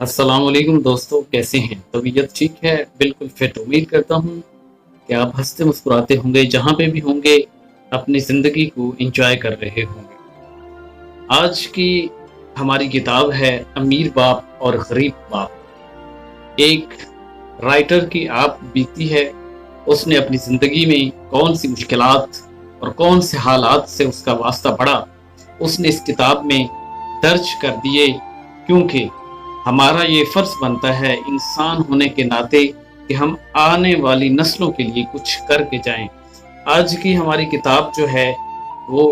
अस्सलाम वालेकुम दोस्तों, कैसे हैं? तबीयत ठीक है? बिल्कुल फिट। उम्मीद करता हूँ कि आप हंसते मुस्कुराते होंगे, जहाँ पे भी होंगे अपनी ज़िंदगी को एंजॉय कर रहे होंगे। आज की हमारी किताब है अमीर बाप और गरीब बाप। एक राइटर की आप बीती है, उसने अपनी ज़िंदगी में कौन सी मुश्किलात और कौन से हालात से उसका वास्ता पड़ा, उसने इस किताब में दर्ज कर दिए। क्योंकि हमारा ये फ़र्ज़ बनता है इंसान होने के नाते कि हम आने वाली नस्लों के लिए कुछ करके जाएं। आज की हमारी किताब जो है वो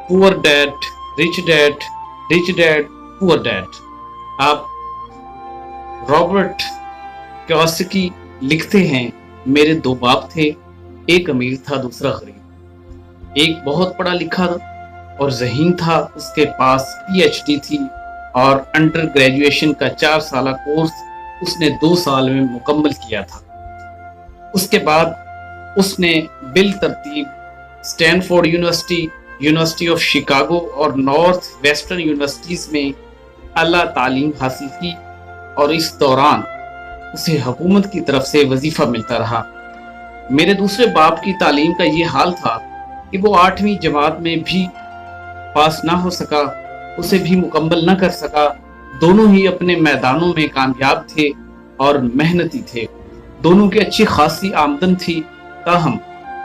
poor dad, rich dad, rich dad, poor dad. आप रॉबर्ट कियोसाकी लिखते हैं, मेरे दो बाप थे, एक अमीर था दूसरा गरीब। एक बहुत पढ़ा लिखा और ज़हीन था, उसके पास पीएचडी थी और अंडर ग्रेजुएशन का 4 साल कोर्स उसने 2 साल में मुकम्मल किया था। उसके बाद उसने बिल तरतीब Stanford university, university of Chicago और नॉर्थ वेस्टर्न यूनिवर्सिटीज़ में आला तालीम हासिल की और इस दौरान उसे हुकूमत की तरफ से वजीफ़ा मिलता रहा। मेरे दूसरे बाप की तालीम का ये हाल था कि वो 8वीं जमात में भी पास ना हो सका, उसे भी मुकम्मल न कर सका। दोनों ही अपने मैदानों में कामयाब थे और मेहनती थे। दोनों की अच्छी खासी आमदन थी, ताहम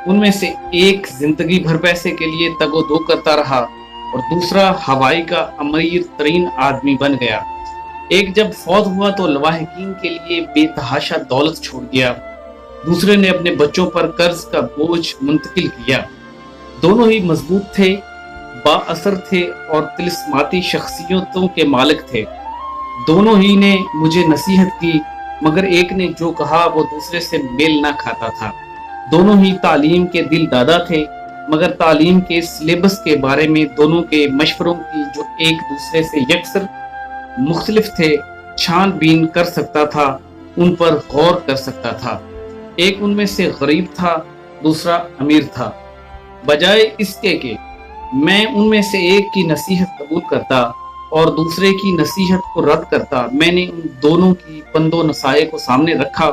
उनमें से एक जिंदगी भर पैसे के लिए तगो-दो करता रहा और दूसरा हवाई का अमीर तरीन आदमी बन गया। एक जब फौत हुआ तो लवाहिकीन के लिए बेतहाशा दौलत छोड़ गया, दूसरे ने अपने बच्चों पर कर्ज का बोझ मुंतकिल किया। दोनों ही मजबूत थे, बाअसर थे और तिलिस्माती शख्सियतों के मालिक थे। दोनों ही ने मुझे नसीहत की, मगर एक ने जो कहा वो दूसरे से मेल ना खाता था। दोनों ही तालीम के दिल दादा थे, मगर तालीम के सिलेबस के बारे में दोनों के मशवरों की जो एक दूसरे से यकसर मुख्तलिफ थे, छानबीन कर सकता था, उन पर गौर कर सकता था। एक उनमें से गरीब था, दूसरा अमीर था। बजाय इसके कि मैं उनमें से एक की नसीहत कबूल करता और दूसरे की नसीहत को रद्द करता, मैंने उन दोनों की पंदो नसाए को सामने रखा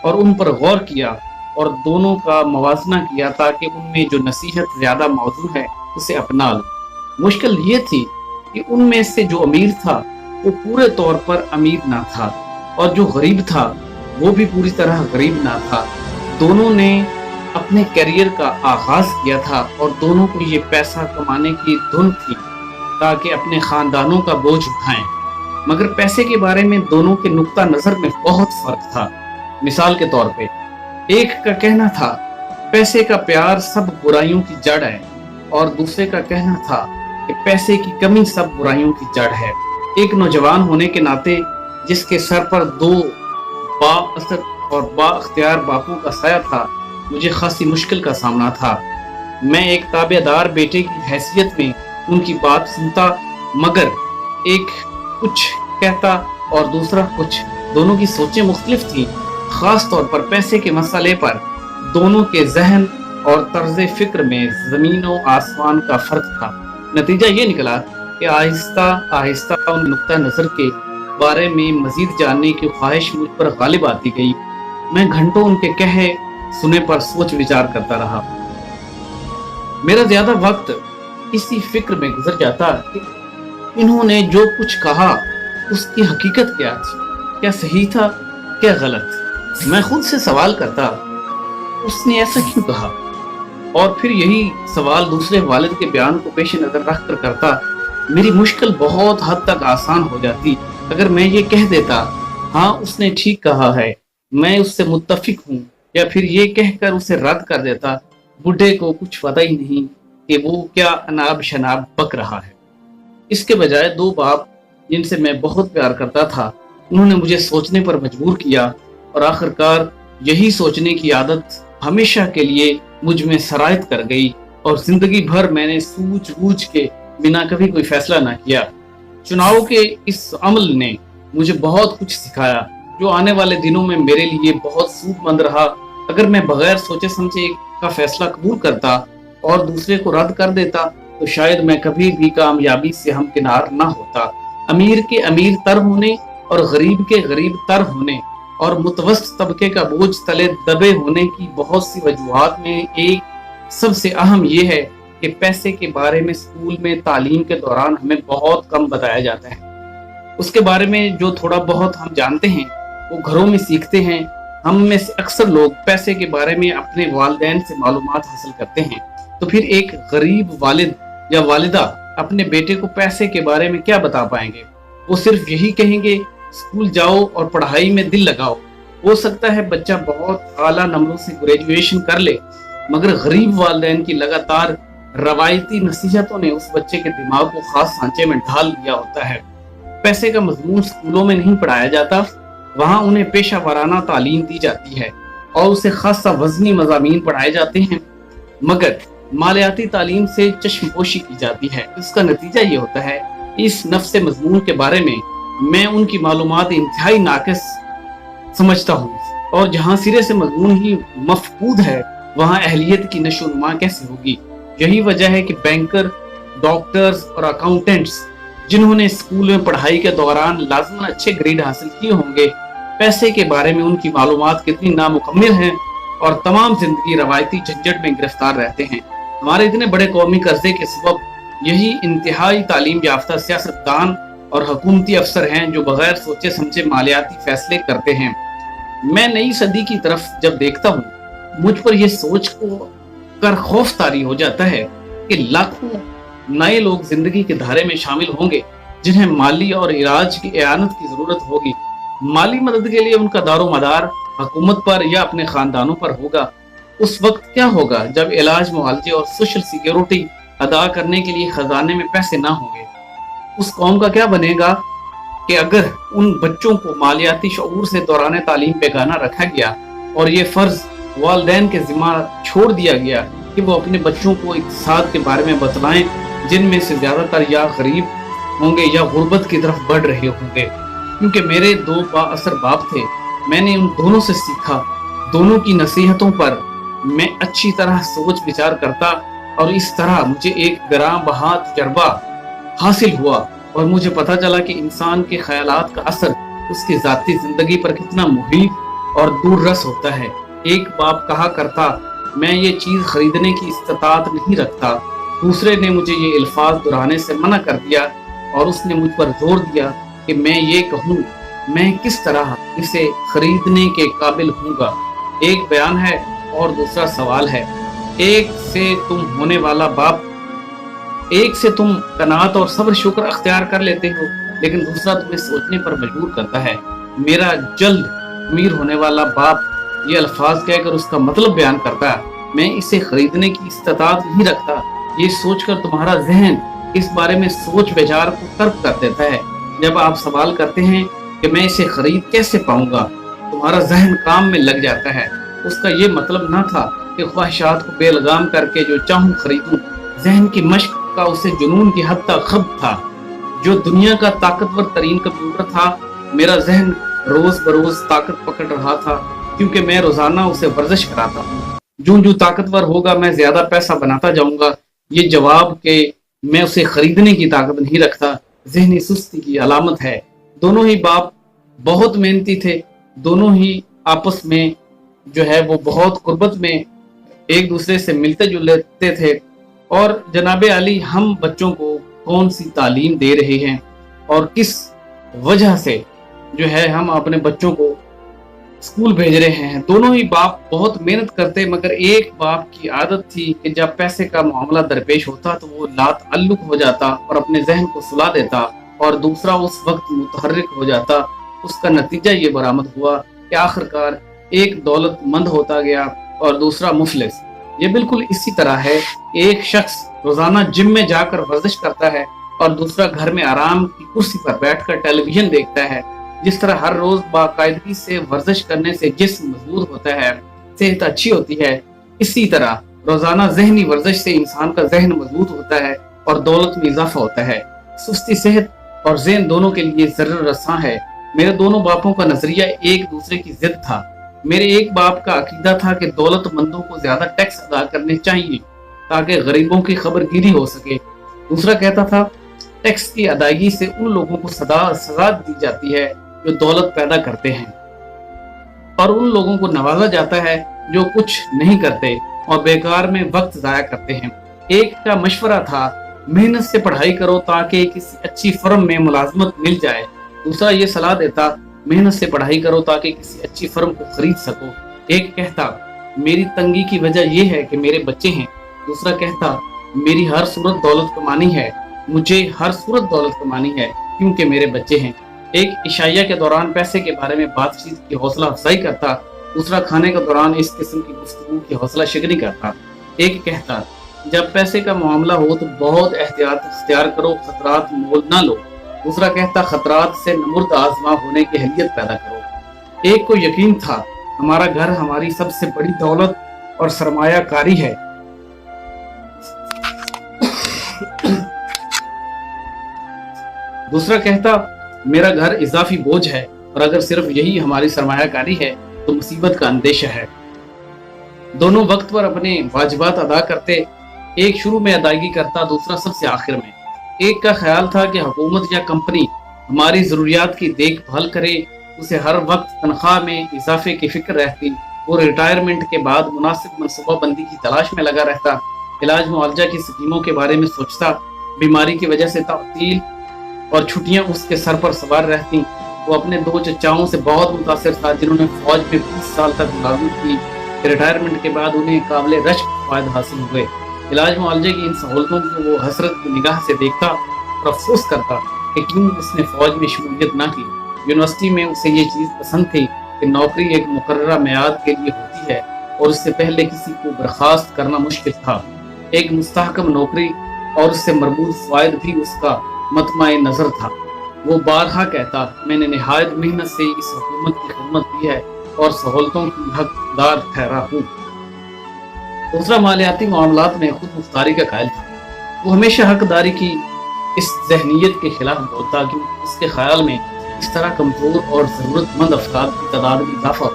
और उन पर गौर किया और दोनों का मवाजना किया ताकि उनमें जो नसीहत ज़्यादा मौजूद है उसे अपना लूं। मुश्किल ये थी कि उनमें से जो अमीर था वो पूरे तौर पर अमीर ना था और जो गरीब था वो भी पूरी तरह गरीब ना था। दोनों ने अपने करियर का आगाज किया था और दोनों को ये पैसा कमाने की धुन थी ताकि अपने खानदानों का बोझ उठाएं, मगर पैसे के बारे में दोनों के नुक्ता नजर में बहुत फर्क था। मिसाल के तौर पे एक का कहना था पैसे का प्यार सब बुराइयों की जड़ है और दूसरे का कहना था कि पैसे की कमी सब बुराइयों की जड़ है। एक नौजवान होने के नाते जिसके सर पर दो बाअसर और बाअख्तियार बापों का साया था, मुझे खासी मुश्किल का सामना था। मैं एक ताबेदार बेटे की हैसियत में उनकी बात सुनता, मगर एक कुछ कहता और दूसरा कुछ। दोनों की सोचें मुख्तलिफ थी, खास तौर पर पैसे के मसले पर दोनों के जहन और तर्ज फिक्र में जमीन और आसमान का फर्क था। नतीजा ये निकला कि आहिस्ता आहिस्ता उन नुक्ता नजर के बारे में मजीद जानने की ख्वाहिश मुझ पर गालिब आती गई। मैं घंटों उनके कहे सुने पर सोच विचार करता रहा। मेरा ज्यादा वक्त इसी फिक्र में गुजर जाता कि इन्होंने जो कुछ कहा उसकी हकीकत क्या थी, क्या सही था, क्या गलत। मैं खुद से सवाल करता, उसने ऐसा क्यों कहा, और फिर यही सवाल दूसरे वालिद के बयान को पेश नजर रख कर करता। मेरी मुश्किल बहुत हद तक आसान हो जाती अगर मैं ये कह देता, हाँ उसने ठीक कहा है, मैं उससे मुत्तफिक हूँ, या फिर ये कहकर उसे रद्द कर देता, बूढ़े को कुछ पता ही नहीं कि वो क्या अनाब शनाब बक रहा है। इसके बजाय दो बाप जिनसे मैं बहुत प्यार करता था, उन्होंने मुझे सोचने पर मजबूर किया और आखिरकार यही सोचने की आदत हमेशा के लिए मुझ में सरायत कर गई और जिंदगी भर मैंने सूझ-बूझ के बिना कभी कोई फैसला ना किया। चुनाव के इस अमल ने मुझे बहुत कुछ सिखाया जो आने वाले दिनों में मेरे लिए बहुत सूदमंद रहा। अगर मैं बगैर सोचे समझे एक का फैसला कबूल करता और दूसरे को रद्द कर देता तो शायद मैं कभी भी कामयाबी से हमकिनार ना होता। अमीर के अमीर तर होने اور غریب کے غریب تر ہونے اور متوسط طبقے کا بوجھ تلے دبے ہونے کی بہت سی وجوہات میں ایک سب سے اہم یہ ہے کہ پیسے کے بارے میں اسکول میں تعلیم کے دوران ہمیں بہت کم بتایا جاتا ہے۔ اس کے بارے میں جو تھوڑا بہت ہم جانتے ہیں وہ گھروں میں سیکھتے ہیں۔ ہم میں سے اکثر لوگ پیسے کے بارے میں اپنے والدین سے معلومات حاصل کرتے ہیں، تو پھر ایک غریب والد یا والدہ اپنے بیٹے کو پیسے کے بارے میں کیا بتا پائیں گے؟ وہ صرف یہی کہیں گے اسکول جاؤ اور پڑھائی میں دل لگاؤ۔ ہو سکتا ہے بچہ بہت اعلیٰ نمبروں سے گریجویشن کر لے، مگر غریب والدین کی لگاتار روایتی نصیحتوں نے اس بچے کے دماغ کو خاص سانچے میں ڈھال دیا ہوتا ہے۔ پیسے کا مضمون اسکولوں میں نہیں پڑھایا جاتا، وہاں انہیں پیشہ ورانہ تعلیم دی جاتی ہے اور اسے خاصا وزنی مضامین پڑھائے جاتے ہیں، مگر مالیاتی تعلیم سے چشم پوشی کی جاتی ہے۔ اس کا نتیجہ یہ ہوتا ہے اس نفس مضمون کے بارے میں ان کی معلومات انتہائی ناقص سمجھتا ہوں، اور جہاں سرے سے مضمون ہی مفقود ہے وہاں اہلیت کی نشو و نما کیسے ہوگی؟ یہی وجہ ہے کہ بینکر، ڈاکٹرز اور اکاؤنٹنٹس جنہوں نے اسکول میں پڑھائی کے دوران لازماً اچھے گریڈ حاصل کیے ہوں گے، پیسے کے بارے میں ان کی معلومات کتنی نامکمل ہیں اور تمام زندگی روایتی جھنجٹ میں گرفتار رہتے ہیں۔ ہمارے اتنے بڑے قومی قرضے کے سبب یہی انتہائی تعلیم یافتہ سیاستدان اور حکومتی افسر ہیں جو بغیر سوچے سمجھے مالیاتی فیصلے کرتے ہیں۔ میں نئی صدی کی طرف جب دیکھتا ہوں، مجھ پر یہ سوچ کو کر خوف طاری ہو جاتا ہے کہ لاکھوں نئے لوگ زندگی کے دھارے میں شامل ہوں گے جنہیں مالی اور علاج کی اعانت کی ضرورت ہوگی۔ مالی مدد کے لیے ان کا دار و مدار حکومت پر یا اپنے خاندانوں پر ہوگا۔ اس وقت کیا ہوگا جب علاج، معالجے اور سوشل سیکیورٹی ادا کرنے کے لیے خزانے میں پیسے نہ ہوں گے؟ اس قوم کا کیا بنے گا کہ اگر ان بچوں کو مالیاتی شعور سے دوران تعلیم بیگانہ رکھا گیا اور یہ فرض والدین کے ذمہ چھوڑ دیا گیا کہ وہ اپنے بچوں کو اقتصاد کے بارے میں بتلائیں، جن میں سے زیادہ تر یا غریب ہوں گے یا غربت کی طرف بڑھ رہے ہوں گے۔ کیونکہ میرے دو با اثر باپ تھے، میں نے ان دونوں سے سیکھا، دونوں کی نصیحتوں پر میں اچھی طرح سوچ بچار کرتا، اور اس طرح مجھے ایک گراں بہا تجربہ حاصل ہوا اور مجھے پتہ چلا کہ انسان کے خیالات کا اثر اس کی ذاتی زندگی پر کتنا محیط اور دور رس ہوتا ہے۔ ایک باپ کہا کرتا، میں یہ چیز خریدنے کی استطاعت نہیں رکھتا، دوسرے نے مجھے یہ الفاظ دہرانے سے منع کر دیا اور اس نے مجھ پر زور دیا کہ میں یہ کہوں میں کس طرح اسے خریدنے کے قابل ہوں گا۔ ایک بیان ہے اور دوسرا سوال ہے۔ ایک سے تم قناعت اور صبر شکر اختیار کر لیتے ہو، لیکن دوسرا تمہیں سوچنے پر مجبور کرتا ہے۔ میرا جلد امیر ہونے والا باپ یہ الفاظ کہہ کر اس کا مطلب بیان کرتا ہے، میں اسے خریدنے کی استطاعت نہیں رکھتا۔ یہ سوچ کر تمہارا ذہن اس بارے میں سوچ بچار کو ترک کر دیتا ہے۔ جب آپ سوال کرتے ہیں کہ میں اسے خرید کیسے پاؤں گا، تمہارا ذہن کام میں لگ جاتا ہے۔ اس کا یہ مطلب نہ تھا کہ خواہشات کو بے لگام کر کے جو چاہوں خریدوں۔ ذہن کی مشق کا اسے جنون کی حد تک خب تھا۔ جو دنیا کا طاقتور ترین کمپیوٹر تھا، میرا ذہن روز بروز طاقت پکڑ رہا تھا، کیونکہ میں روزانہ اسے ورزش کراتا ہوں۔ جو طاقتور ہوگا میں زیادہ پیسہ بناتا جاؤں گا۔ یہ جواب کہ میں اسے خریدنے کی طاقت نہیں رکھتا ذہنی سستی کی علامت ہے۔ دونوں ہی باپ بہت محنتی تھے، دونوں ہی آپس میں جو ہے وہ بہت قربت میں ایک دوسرے سے ملتے جلتے تھے۔ اور جناب علی، ہم بچوں کو کون سی تعلیم دے رہے ہیں اور کس وجہ سے جو ہے ہم اپنے بچوں کو اسکول بھیج رہے ہیں؟ دونوں ہی باپ بہت محنت کرتے، مگر ایک باپ کی عادت تھی کہ جب پیسے کا معاملہ درپیش ہوتا تو وہ لا تعلق ہو جاتا اور اپنے ذہن کو سلا دیتا، اور دوسرا اس وقت متحرک ہو جاتا۔ اس کا نتیجہ یہ برآمد ہوا کہ آخرکار ایک دولت مند ہوتا گیا اور دوسرا مفلس۔ یہ بالکل اسی طرح ہے کہ ایک شخص روزانہ جم میں جا کر ورزش کرتا ہے اور دوسرا گھر میں آرام کی کرسی پر بیٹھ کر ٹیلی ویژن دیکھتا ہے۔ جس طرح ہر روز باقاعدگی سے ورزش کرنے سے جسم مضبوط ہوتا ہے، صحت اچھی ہوتی ہے، اسی طرح روزانہ ذہنی ورزش سے انسان کا ذہن مضبوط ہوتا ہے اور دولت میں اضافہ ہوتا ہے۔ سستی صحت اور ذہن دونوں کے لیے ضرر رساں ہے۔ میرے دونوں باپوں کا نظریہ ایک دوسرے کی ضد تھا۔ میرے ایک باپ کا عقیدہ تھا کہ دولت مندوں کو زیادہ ٹیکس ادا کرنے چاہیے تاکہ غریبوں کی خبر گیری ہو سکے۔ دوسرا کہتا تھا ٹیکس کی ادائیگی سے ان لوگوں کو سزا دی جاتی ہے जो दौलत पैदा करते हैं, और उन लोगों को नवाजा जाता है जो कुछ नहीं करते और बेकार में वक्त जाया करते हैं। एक का मशवरा था, मेहनत से पढ़ाई करो ताकि किसी अच्छी फर्म में मुलाजमत मिल जाए। दूसरा ये सलाह देता, मेहनत से पढ़ाई करो ताकि किसी अच्छी फर्म को खरीद सको। एक कहता, मेरी तंगी की वजह यह है कि मेरे बच्चे हैं। दूसरा कहता, मेरी हर सूरत दौलत कमानी है, मुझे हर सूरत दौलत कमानी है क्योंकि मेरे बच्चे हैं। एक इशाया के दौरान पैसे के बारे में बातचीत की हौसला अफजाई करता, दूसरा खाने के दौरान इस किस्म की गुफ्तगू की हौसला शिकनी करता। एक कहता, जब पैसे का मामला हो तो बहुत एहतियात इख्तियार करो, खतरात मोल ना लो। दूसरा कहता, खतरात से नमुर्द आजमा होने की अहलियत पैदा करो। एक को यकीन था, हमारा घर हमारी सबसे बड़ी दौलत और सरमायाकारी है। दूसरा कहता, मेरा घर इजाफी बोझ है और अगर सिर्फ यही हमारी सरमायाकारी है तो मुसीबत का अंदेशा है। दोनों वक्त पर अपने वाजिबात अदा करते, एक शुरू में अदायगी करता, दूसरा सबसे आखिर में। एक का ख्याल था कि हुकूमत या कंपनी हमारी ज़रूरियात की देखभाल करे, उसे हर वक्त तनख्वाह में इजाफे की फिक्र रहती। वो रिटायरमेंट के बाद मुनासिब मनसूबा बंदी की तलाश में लगा रहता, इलाज मुआवजा की स्कीमों के बारे में सोचता। बीमारी की वजह से तातील और छुट्टियां उसके सर पर सवार रहती। वो अपने दो चचाओं से बहुत मुतासिर था जिन्होंने फौज में 20 साल तक मुलाजिमत की। रिटायरमेंट के बाद उन्हें काबिल रश्क फायदे हासिल हुए। इलाज मुआवजे की इन सहूलतों को वो हसरत की निगाह से देखता और अफसोस करता कि क्यों उसने फौज में शमूलियत ना की। यूनिवर्सिटी में उसे ये चीज़ पसंद थी कि नौकरी एक मुकर्ररा मियाद के लिए होती है और उससे पहले किसी को बर्खास्त करना मुश्किल था। एक मुस्तहकम नौकरी और उससे मरबूत फ़ायद भी उसका मतमाए नज़र था। वो बारहा कहता, मैंने निहायत मेहनत से इस हुकूमत की खिदमत की है और सहूलतों की हकदार ठहरा हूँ। दूसरा मालियाती मामलात में खुद मुख्तारी का कायल था। वो हमेशा हकदारी की इस जहनीत के खिलाफ बोलता कि उसके ख्याल में इस तरह कमजोर और ज़रूरतमंद अफराद की तादाद में इजाफा हो।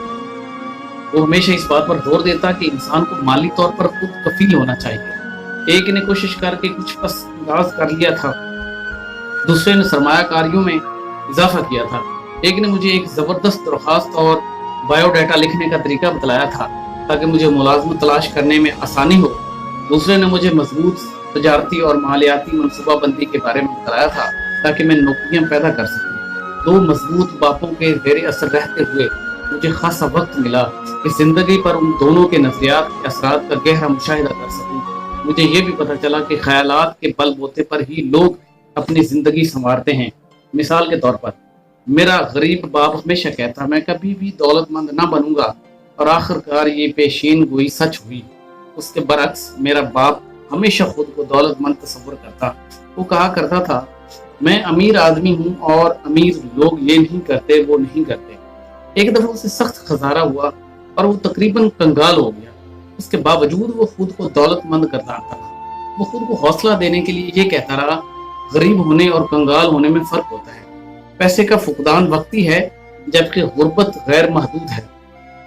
वो हमेशा इस बात पर जोर देता कि इंसान को माली तौर पर खुद कफील होना चाहिए। एक ने कोशिश करके कुछ पस अंदाज कर लिया था, दूसरे ने सरमायाकारियों में इजाफा किया था। एक ने मुझे एक ज़बरदस्त दरख्वास्त और बायोडाटा लिखने का तरीका बतलाया था ताकि मुझे मुलाजमत तलाश करने में आसानी हो। दूसरे ने मुझे मजबूत तजारती और मालियाती मनसूबा बंदी के बारे में बताया था ताकि मैं नौकरियां पैदा कर सकूं। दो मजबूत बापों के ज़ेरे असर रहते हुए मुझे खासा वक्त मिला कि ज़िंदगी पर उन दोनों के नज़रियात के असरात का गहरा मुशाहिदा कर सकूं। मुझे ये भी पता चला कि ख्यालात के बलबूते पर ही लोग अपनी ज़िंदगी संवारते हैं। मिसाल के तौर पर मेरा गरीब बाप हमेशा कहता, मैं कभी भी दौलतमंद ना बनूंगा, और आखिरकार ये पेशीन गोई सच हुई। उसके बरक्स मेरा बाप हमेशा खुद को दौलतमंद तस्वुर करता। वो कहा करता था, मैं अमीर आदमी हूँ और अमीर लोग ये नहीं करते वो नहीं करते। एक दफा उसे सख्त खजारा हुआ और वो तकरीबन कंगाल हो गया। उसके बावजूद वो खुद को दौलतमंद करता था। वो खुद को हौसला देने के लिए ये कहता रहा, गरीब होने और कंगाल होने में फर्क होता है। पैसे का फुकदान वक्ती है जबकि गुर्बत गैर महदूद है।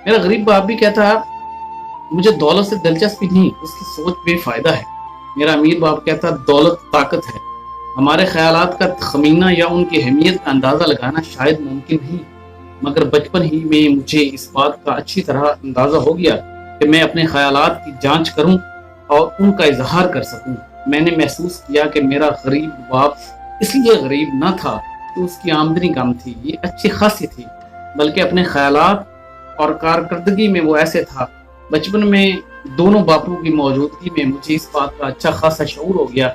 मेरा गरीब बाप भी कहता, मुझे दौलत से दिलचस्पी नहीं, उसकी सोच बेफायदा है। मेरा अमीर बाप कहता, दौलत ताकत है। हमारे ख्यालात का खमीना या उनकी अहमियत का अंदाज़ा लगाना शायद मुमकिन नहीं, मगर बचपन ही में मुझे इस बात का अच्छी तरह अंदाज़ा हो गया कि मैं अपने ख्यालात की जांच करूं और उनका इजहार कर सकूं। मैंने महसूस किया कि मेरा गरीब बाप इसलिए गरीब न था कि उसकी आमदनी कम थी, ये अच्छी खासी थी, बल्कि अपने ख्यालात और कारकर्दगी में वो ऐसे था। बचपन में दोनों बापों की मौजूदगी में मुझे इस बात का अच्छा खासा शऊर हो गया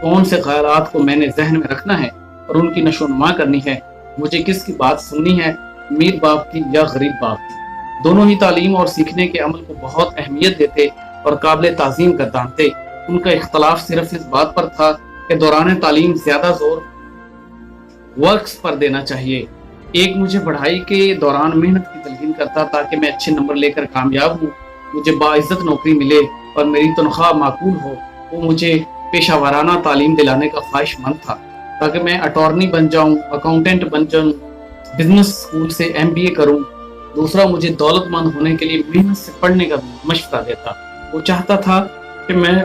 कौन से ख्यालात को मैंने जहन में रखना है और उनकी नशोनुमा करनी है। मुझे किसकी बात सुननी है, अमीर बाप की या गरीब बाप की। दोनों ही तालीम और सीखने के अमल को बहुत अहमियत देते और काबिल ताज़ीम कर जानते। उनका इख्तलाफ सिर्फ इस बात पर था कि दौरान तालीम ज़्यादा जोर वर्क्स पर देना चाहिए। एक मुझे पढ़ाई के दौरान मेहनत की तलकीन करता ताकि मैं अच्छे नंबर लेकर कामयाब हूँ, मुझे बाइज्जत नौकरी मिले और मेरी तनख्वाह माकूल हो। वो मुझे पेशा वाराना तालीम दिलाने का ख्वाहिशमंद था ताकि मैं अटॉर्नी बन जाऊँ, अकाउंटेंट बन जाऊँ, बिजनेस स्कूल से MBA करूँ। दूसरा मुझे दौलतमंद होने के लिए मेहनत से पढ़ने का मशवरा देता। वो चाहता था कि मैं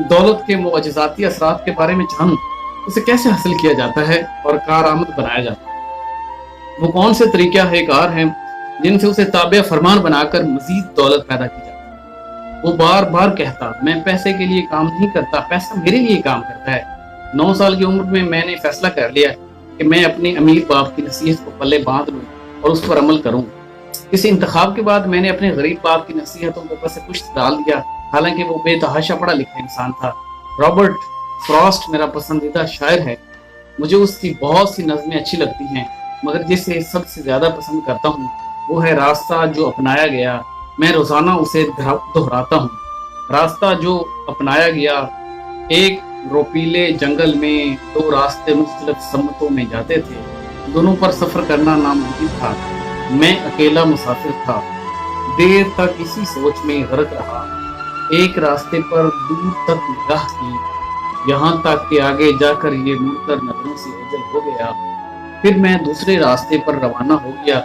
दौलत के मुअजिज़ाती असरात के बारे में जानूँ, उसे कैसे हासिल किया जाता है और कारआमद बनाया जाता है। वो कौन से तरीक़े कार हैं जिनसे उसे ताबे फरमान बनाकर मजीद दौलत पैदा की जाती। वो बार बार कहता, मैं पैसे के लिए काम नहीं करता, पैसा मेरे लिए काम करता है। 9 साल की उम्र में मैंने फैसला कर लिया कि मैं अपने अमीर बाप की नसीहत को पल्ले बांध लूँ और उस पर अमल करूँ। इस इंतखाब के बाद मैंने अपने गरीब बाप की नसीहतों को बस कुछ डाल दिया। हालांकि वो बेतहाशा पढ़ा लिखा इंसान था। रॉबर्ट फ्रॉस्ट मेरा पसंदीदा शायर है। मुझे उसकी बहुत सी नज़में अच्छी लगती हैं, मगर जिसे सबसे ज़्यादा पसंद करता हूँ वो है रास्ता जो अपनाया गया। मैं रोज़ाना उसे दोहराता हूँ। रास्ता जो अपनाया गया, एक रोपीले जंगल में 2 रास्ते मुख्तलिफ सम्मतों में जाते थे। दोनों पर सफ़र करना नामुमकिन था। मैं अकेला मुसाफिर था। देर तक इसी सोच में गर्क रहा। एक रास्ते पर दूर तक निगाह की, यहाँ तक कि आगे जाकर ये मुड़कर नजरों से ओझल हो गया। फिर मैं दूसरे रास्ते पर रवाना हो गया।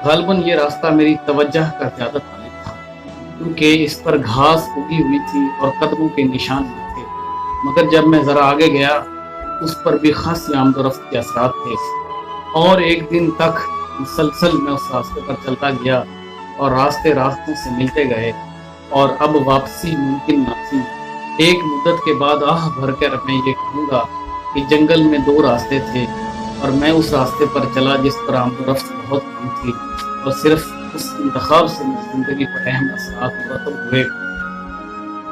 गालबन ये रास्ता मेरी तवज्जह का ज़्यादा तालिब था, क्योंकि इस पर घास उगी हुई थी और कदमों के निशान न थे। मगर जब मैं ज़रा आगे गया, उस पर भी खासी आमदोरफ्त के असरात थे। और एक दिन तक मुसलसल मैं उस रास्ते पर चलता गया और रास्ते रास्तों से मिलते गए और अब वापसी मुमकिन न थी। एक मुद्दत के बाद आह भरकर मैं ये कहूँगा कि जंगल में 2 रास्ते थे और मैं उस रास्ते पर चला जिस पर आमदोरफ्त बहुत कम थी, और सिर्फ उस इंतखाब से मेरी जिंदगी पर अहम असरात मुरतब हुए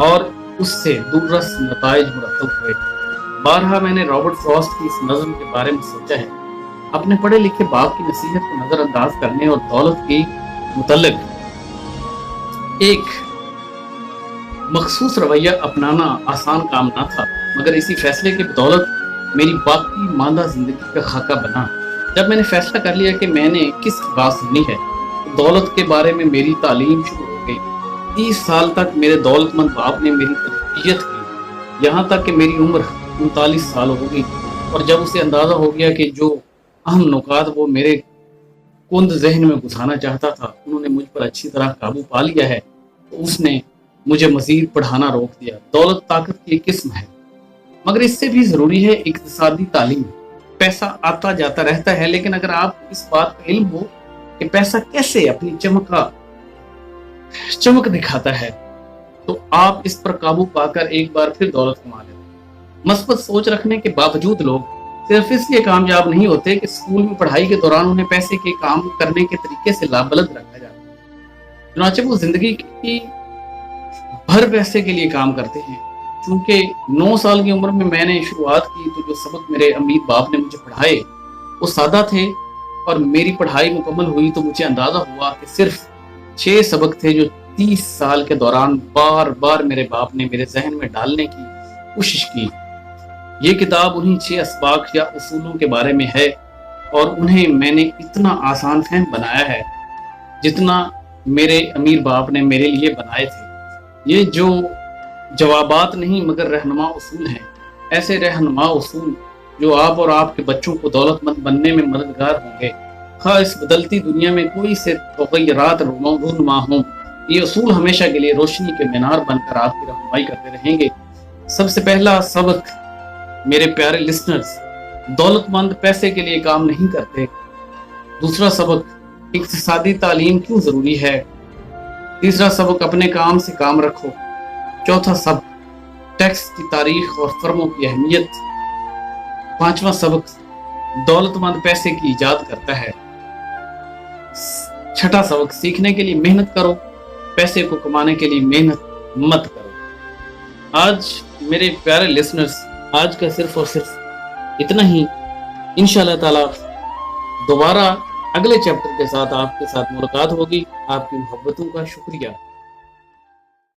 और उससे दूररस नताइज मुरतब हुए। बारहा मैंने रॉबर्ट फ्रॉस्ट की इस नज़म के बारे में सोचा है। अपने पढ़े लिखे बाप की नसीहत को नज़रअंदाज करने और दौलत के मुतल्लिक एक मखसूस रवैया अपनाना आसान काम ना था, मगर इसी फैसले के बदौलत मेरी बाकी मांदा जिंदगी का खाका बना। जब मैंने फैसला कर लिया कि मैंने किसकी बात सुननी है, तो दौलत के बारे में मेरी तालीम शुरू हो गई। 30 साल तक मेरे दौलतमंद बाप ने मेरी तरबियत की, यहाँ तक कि मेरी उम्र 39 साल हो गई। और जब उसे अंदाज़ा हो गया कि जो अहम नुकात वो मेरे कुंद जहन में घुसाना चाहता था उन्होंने मुझ पर अच्छी तरह काबू पा लिया है, तो उसने मुझे मजीद पढ़ाना रोक दिया। दौलत ताकत की एक किस्म है, मगर इससे भी ज़रूरी है इक्तिसादी तालीम। पैसा आता जाता रहता है, लेकिन अगर आप इस बात का इल्म हो कि पैसा कैसे अपनी चमक दिखाता है, तो आप इस पर काबू पाकर एक बार फिर दौलत कमा लेते हैं। मस्बत सोच रखने के बावजूद लोग सिर्फ इसलिए कामयाब नहीं होते कि स्कूल में पढ़ाई के दौरान उन्हें पैसे के काम करने के तरीके से लाबलद रखा जाता है। चुनांचे वो जिंदगी की भर पैसे के लिए काम करते हैं। चूंकि 9 साल की उम्र में मैंने शुरुआत की, तो जो सबक मेरे अमीर बाप ने मुझे पढ़ाए वो सादा थे, और मेरी पढ़ाई मुकम्मल हुई तो मुझे अंदाजा हुआ कि सिर्फ 6 सबक थे जो 30 साल के दौरान बार बार मेरे बाप ने मेरे जहन में डालने की कोशिश की। ये किताब उन्हीं 6 असबाक या उसूलों के बारे में है, और उन्हें मैंने इतना आसान फहम बनाया है जितना मेरे अमीर बाप ने मेरे लिए बनाए थे। ये जो जवाबात नहीं मगर रहनुमा उसूल हैं, ऐसे रहनुमा उसूल जो आप और आपके बच्चों को दौलतमंद बनने में मददगार होंगे। हाँ, इस बदलती दुनिया में कोई से तग़य्युरात रूनुमा हों, ये उसूल हमेशा के लिए रोशनी के मीनार बनकर आपकी रहनुमाई करते रहेंगे। सबसे पहला सबक मेरे प्यारे लिसनर्स, दौलतमंद पैसे के लिए काम नहीं करते। दूसरा सबक, इक्तिसादी तालीम क्यों ज़रूरी है। तीसरा सबक, अपने काम से काम रखो। चौथा सबक, टैक्स की तारीख और फर्मों की अहमियत। 5वां सबक, दौलतमंद पैसे की इजाद करता है। 6ठा सबक, सीखने के लिए मेहनत करो, पैसे को कमाने के लिए मेहनत मत करो। आज मेरे प्यारे लिसनर्स, आज का सिर्फ और सिर्फ इतना ही। इंशाअल्लाह ताला दोबारा अगले चैप्टर के साथ आपके साथ मुलाकात होगी। आपकी मोहब्बतों का शुक्रिया।